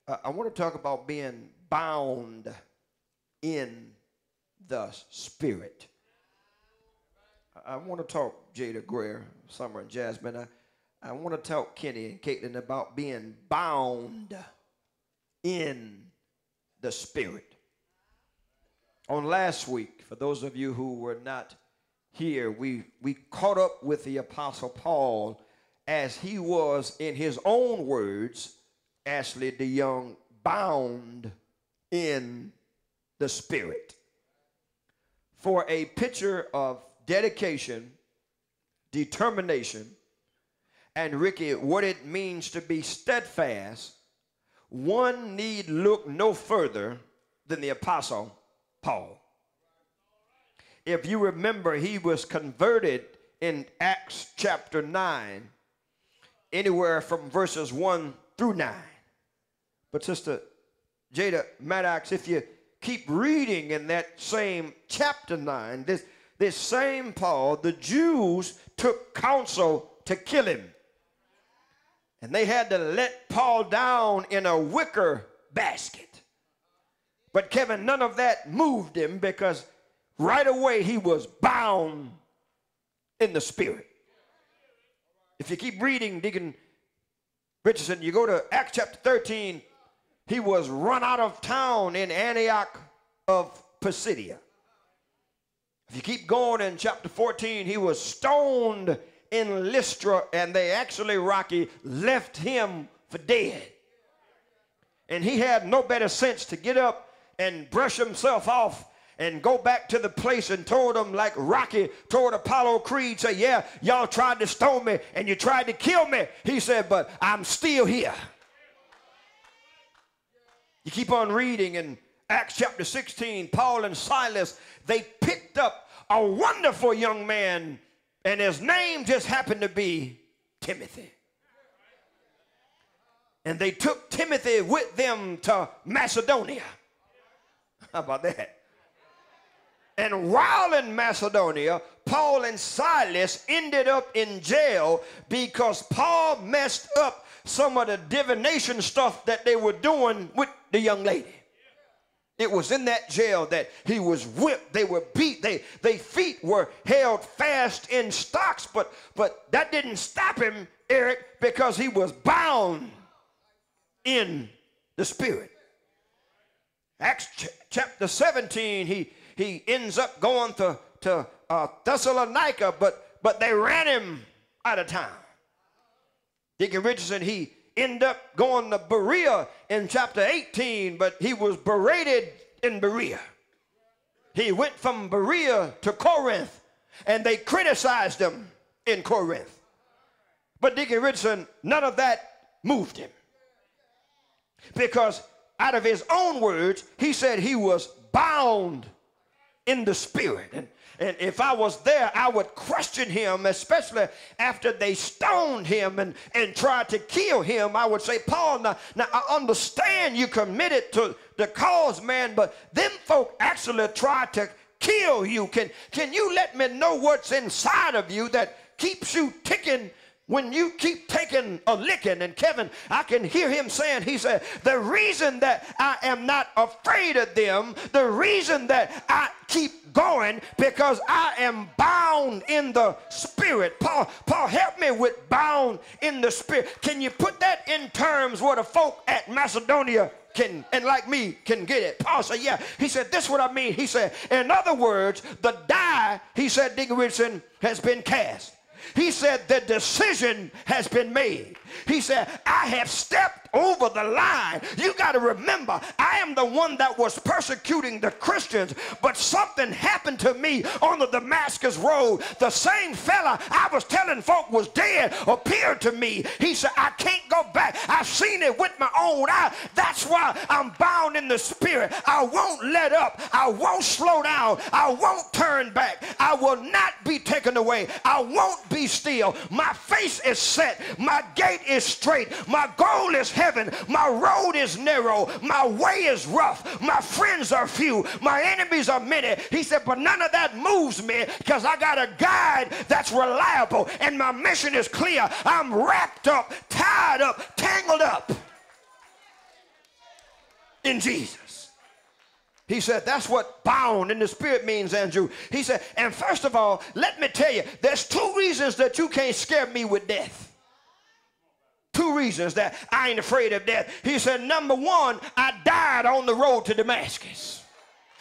I want to talk about being bound in the Spirit. I want to talk Jada, Greer, Summer, and Jasmine. I want to talk Kenny and Caitlin about being bound in the Spirit. On last week, for those of you who were not here, we caught up with the Apostle Paul as he was, in his own words, Ashley DeYoung, bound in the Spirit. For a picture of dedication, determination, and Ricky, what it means to be steadfast, one need look no further than the Apostle Paul. If you remember, he was converted in Acts chapter 9, anywhere from verses 1 through 9. But Sister Jada Maddox, if you keep reading in that same chapter 9, this same Paul, the Jews took counsel to kill him. And they had to let Paul down in a wicker basket. But Kevin, none of that moved him, because right away he was bound in the Spirit. If you keep reading, Deacon Richardson, you go to Acts chapter 13, he was run out of town in Antioch of Pisidia. If you keep going in chapter 14, he was stoned in Lystra, and they actually, Rocky, left him for dead. And he had no better sense to get up and brush himself off and go back to the place and told them, like Rocky told Apollo Creed, say, yeah, y'all tried to stone me and you tried to kill me. He said, but I'm still here. You keep on reading in Acts chapter 16, Paul and Silas, they picked up a wonderful young man, and his name just happened to be Timothy. And they took Timothy with them to Macedonia. How about that? And while in Macedonia, Paul and Silas ended up in jail because Paul messed up some of the divination stuff that they were doing with the young lady. It was in that jail that he was whipped, they were beat, their feet were held fast in stocks, but that didn't stop him, Eric, because he was bound in the Spirit. Acts chapter 17, he ends up going to Thessalonica, but they ran him out of town. Deacon Richardson, he ended up going to Berea in chapter 18, but he was berated in Berea. He went from Berea to Corinth, and they criticized him in Corinth. But Deacon Richardson, none of that moved him, because out of his own words, he said he was bound in the Spirit. And if I was there, I would question him, especially after they stoned him and tried to kill him. I would say, Paul, now I understand you committed to the cause, man, but them folk actually tried to kill you. Can you let me know what's inside of you that keeps you ticking when you keep taking a licking? And Kevin, I can hear him saying, he said, the reason that I am not afraid of them, the reason that I keep going, because I am bound in the Spirit. Paul, help me with bound in the Spirit. Can you put that in terms where the folk at Macedonia can, and like me, can get it? Paul said, yeah. He said, this is what I mean. He said, in other words, the die, he said, Deacon Richardson, has been cast. He said the decision has been made. He said, I have stepped over the line. You got to remember, I am the one that was persecuting the Christians, but something happened to me on the Damascus road. The same fella I was telling folk was dead appeared to me. He said, I can't go back. I've seen it with my own eye. That's why I'm bound in the Spirit. I won't let up. I won't slow down. I won't turn back. I will not be taken away. I won't be still. My face is set. My gate is straight. My goal is heaven. My road is narrow. My way is rough. My friends are few. My enemies are many. He said, but none of that moves me, because I got a guide that's reliable, and my mission is clear. I'm wrapped up, tied up, tangled up in Jesus. He said, that's what bound in the spirit means, Andrew. He said, and first of all, let me tell you, there's two reasons that you can't scare me with death. Two reasons that I ain't afraid of death. He said, number one, I died on the road to Damascus.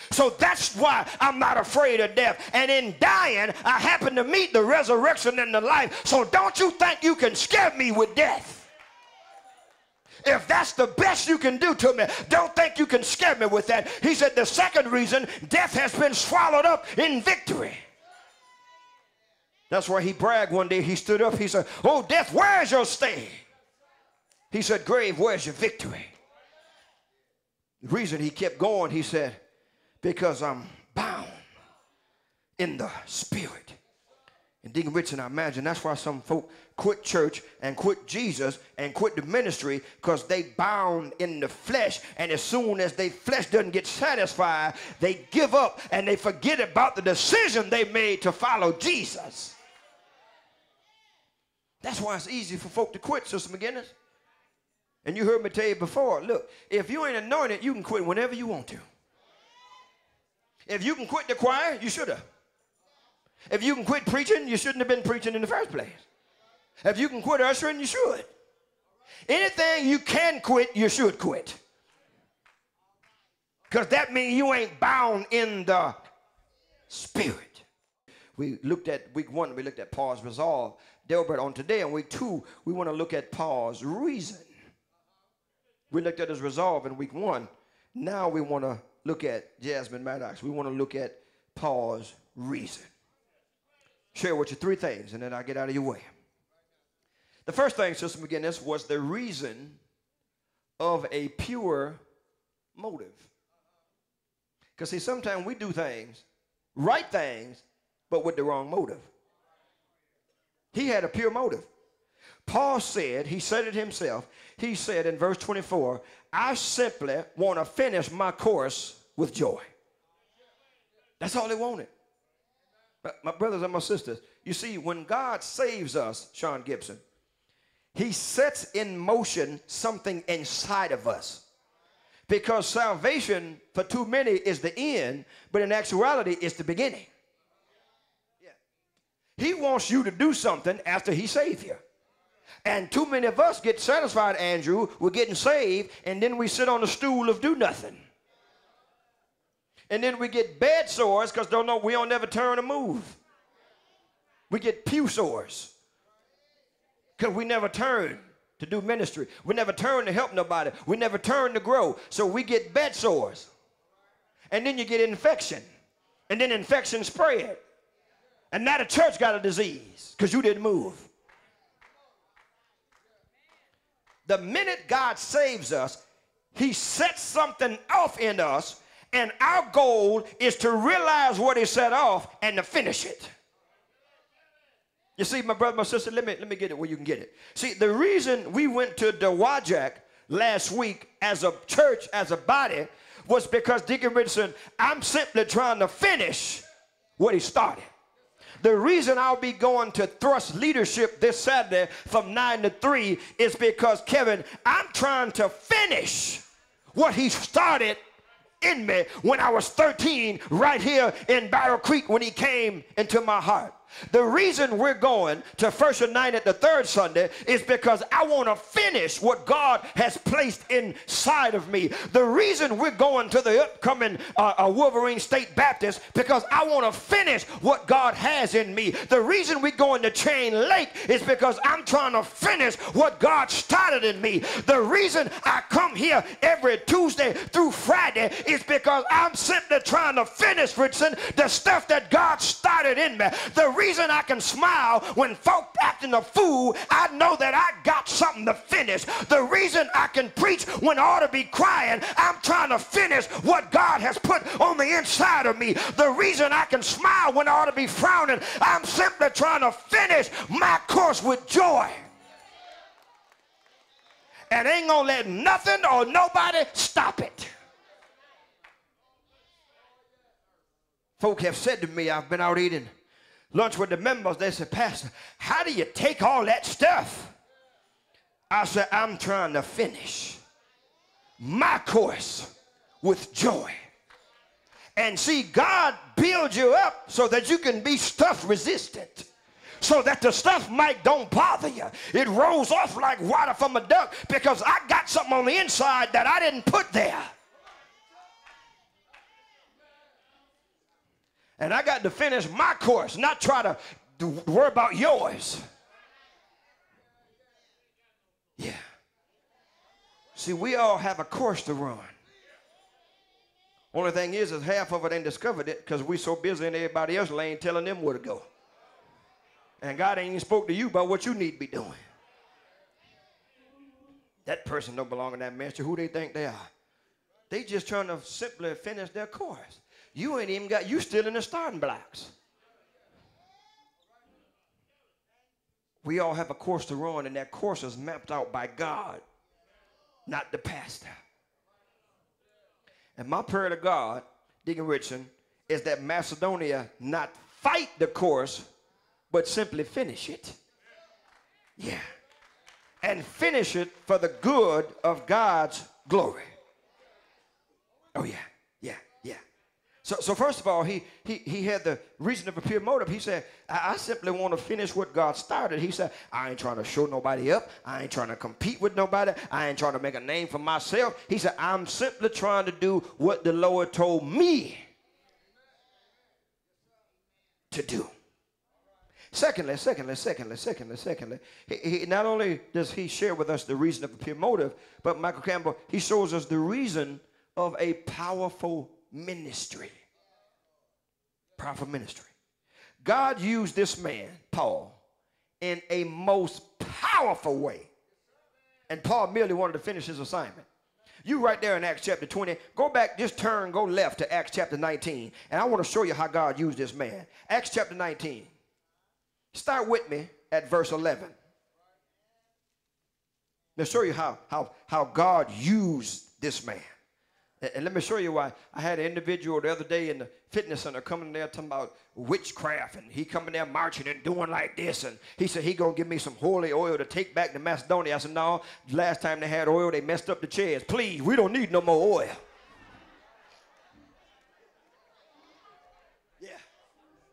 So that's why I'm not afraid of death. And in dying, I happen to meet the resurrection and the life. So don't you think you can scare me with death. If that's the best you can do to me, don't think you can scare me with that. He said the second reason, death has been swallowed up in victory. That's why he bragged one day. He stood up. He said, oh, death, where's your stay? He said, grave, where's your victory? The reason he kept going, he said, because I'm bound in the spirit. And Deacon Richardson, I imagine that's why some folk quit church and quit Jesus and quit the ministry, because they bound in the flesh. And as soon as their flesh doesn't get satisfied, they give up and they forget about the decision they made to follow Jesus. That's why it's easy for folk to quit, Sister McGinnis. And you heard me tell you before, look, if you ain't anointed, you can quit whenever you want to. If you can quit the choir, you should have. If you can quit preaching, you shouldn't have been preaching in the first place. If you can quit ushering, you should. Anything you can quit, you should quit. Because that means you ain't bound in the spirit. We looked at week 1, we looked at Paul's resolve. Delbert, on today, on week 2, we want to look at Paul's reason. We looked at his resolve in week 1. Now we want to look at Jasmine Maddox. We want to look at Paul's reason. Share with you 3 things, and then I'll get out of your way. The first thing, Sister McGinnis, was the reason of a pure motive. Because, see, sometimes we do things, right things, but with the wrong motive. He had a pure motive. Paul said, he said it himself, he said in verse 24, I simply want to finish my course with joy. That's all he wanted. My brothers and my sisters, you see, when God saves us, Sean Gibson, he sets in motion something inside of us. Because salvation for too many is the end, but in actuality it's the beginning. Yeah. He wants you to do something after he saved you. And too many of us get satisfied, Andrew, with getting saved, and then we sit on the stool of do nothing. And then we get bed sores because we don't never turn or move. We get pew sores because we never turn to do ministry. We never turn to help nobody. We never turn to grow. So we get bed sores. And then you get infection. And then infection spread. And now the church got a disease because you didn't move. The minute God saves us, he sets something off in us. And our goal is to realize what he set off and to finish it. You see, my brother, my sister, let me get it where you can get it. See, the reason we went to Dawajak last week as a church, as a body, was because, Deacon Richardson, I'm simply trying to finish what he started. The reason I'll be going to Thrust Leadership this Saturday from 9 to 3 is because, Kevin, I'm trying to finish what he started in me when I was 13 right here in Barrow Creek when he came into my heart. The reason we're going to First United the 3rd Sunday is because I want to finish what God has placed inside of me. The reason we're going to the upcoming Wolverine State Baptist because I want to finish what God has in me. The reason we're going to Chain Lake is because I'm trying to finish what God started in me. The reason I come here every Tuesday through Friday is because I'm simply trying to finish, Richardson, the stuff that God started in me. The reason I can smile when folk acting a fool, I know that I got something to finish. The reason I can preach when I ought to be crying, I'm trying to finish what God has put on the inside of me. The reason I can smile when I ought to be frowning, I'm simply trying to finish my course with joy. And ain't gonna let nothing or nobody stop it. Folk have said to me, I've been out eating lunch with the members. They said, Pastor, how do you take all that stuff? I said, I'm trying to finish my course with joy. And see, God builds you up so that you can be stuff resistant, so that the stuff might don't bother you. It rolls off like water from a duck because I got something on the inside that I didn't put there. And I got to finish my course, not try to worry about yours. Yeah. See, we all have a course to run. Only thing is half of it ain't discovered it because we so busy in everybody else's lane telling them where to go. And God ain't even spoke to you about what you need to be doing. That person don't belong in that ministry. Who they think they are? They just trying to simply finish their course. You ain't even got, you still in the starting blocks. We all have a course to run, and that course is mapped out by God, not the pastor. And my prayer to God, Deacon Richardson, is that Macedonia not fight the course, but simply finish it. Yeah. And finish it for the good of God's glory. Oh, yeah, yeah, yeah. So first of all, he had the reason of a pure motive. He said, I simply want to finish what God started. He said, I ain't trying to show nobody up. I ain't trying to compete with nobody. I ain't trying to make a name for myself. He said, I'm simply trying to do what the Lord told me to do. Secondly, he not only does he share with us the reason of a pure motive, but Michael Campbell, he shows us the reason of a powerful ministry. Powerful ministry. God used this man, Paul, in a most powerful way. And Paul merely wanted to finish his assignment. You right there in Acts chapter 20, go back, just turn, go left to Acts chapter 19. And I want to show you how God used this man. Acts chapter 19. Start with me at verse 11. Let me show you how God used this man. And let me show you why. I had an individual the other day in the fitness center coming there talking about witchcraft, and he coming there marching and doing like this, and he said he gonna give me some holy oil to take back to Macedonia. I said, no, last time they had oil, they messed up the chairs. Please, we don't need no more oil.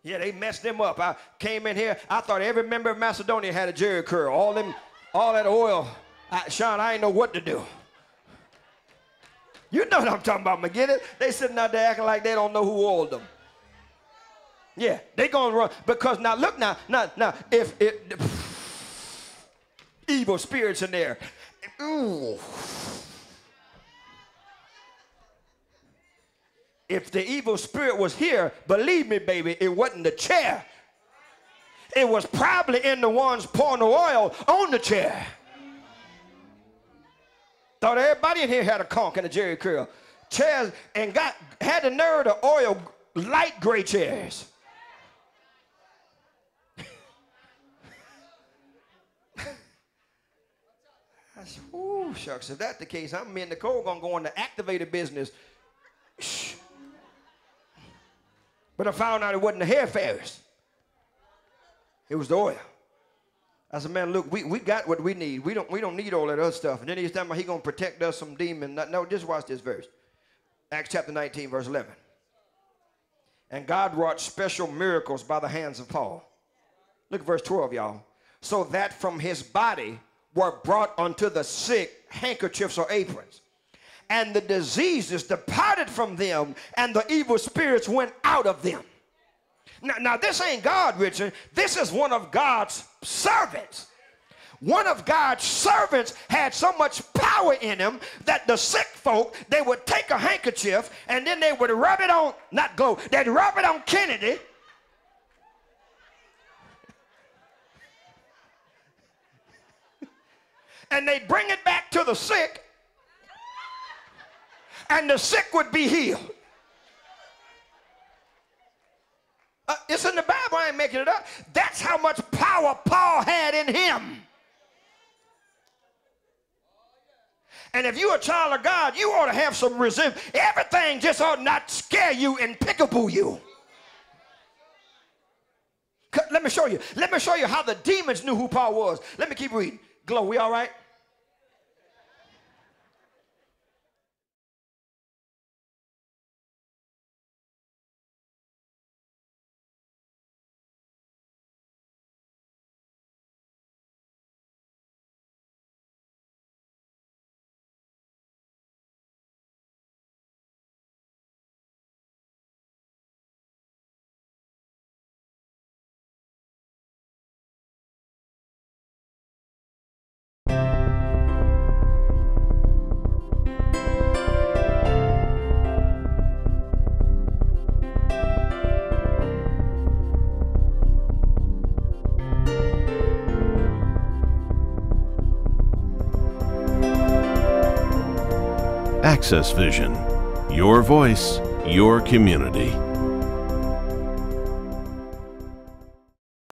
Yeah, they messed them up. I came in here, I thought every member of Macedonia had a jerry curl. All that oil. Sean, I ain't know what to do. You know what I'm talking about, McGinnis. They sitting out there acting like they don't know who oiled them. Yeah, they gonna run. Because now, look now, if evil spirits in there. Ooh. If the evil spirit was here, believe me, baby, it wasn't the chair. It was probably in the ones pouring the oil on the chair. Thought everybody in here had a conch and a jerry curl. Chairs, and had the nerve to oil light gray chairs. I said, ooh, shucks, if that's the case, I'm me and Nicole gonna go into activator business. Shh. But I found out it wasn't the hair fairies. It was the oil. I said, man, look, we got what we need. We don't need all that other stuff. And then he's talking about he going to protect us from demons. No, just watch this verse. Acts chapter 19, verse 11. And God wrought special miracles by the hands of Paul. Look at verse 12, y'all. So that from his body were brought unto the sick handkerchiefs or aprons. And the diseases departed from them, and the evil spirits went out of them. Now this ain't God, Richard. This is one of God's servants. One of God's servants had so much power in him that the sick folk, they would take a handkerchief and then they would rub it on, they'd rub it on Kennedy. And they'd bring it back to the sick, and the sick would be healed. It's in the Bible, I ain't making it up. That's how much power Paul had in him. And if you're a child of God, you ought to have some resentment. Everything just ought not scare you and pickaboo you. Let me show you. Let me show you how the demons knew who Paul was. Let me keep reading. Glow, we all right? Access Vision. Your voice, your community.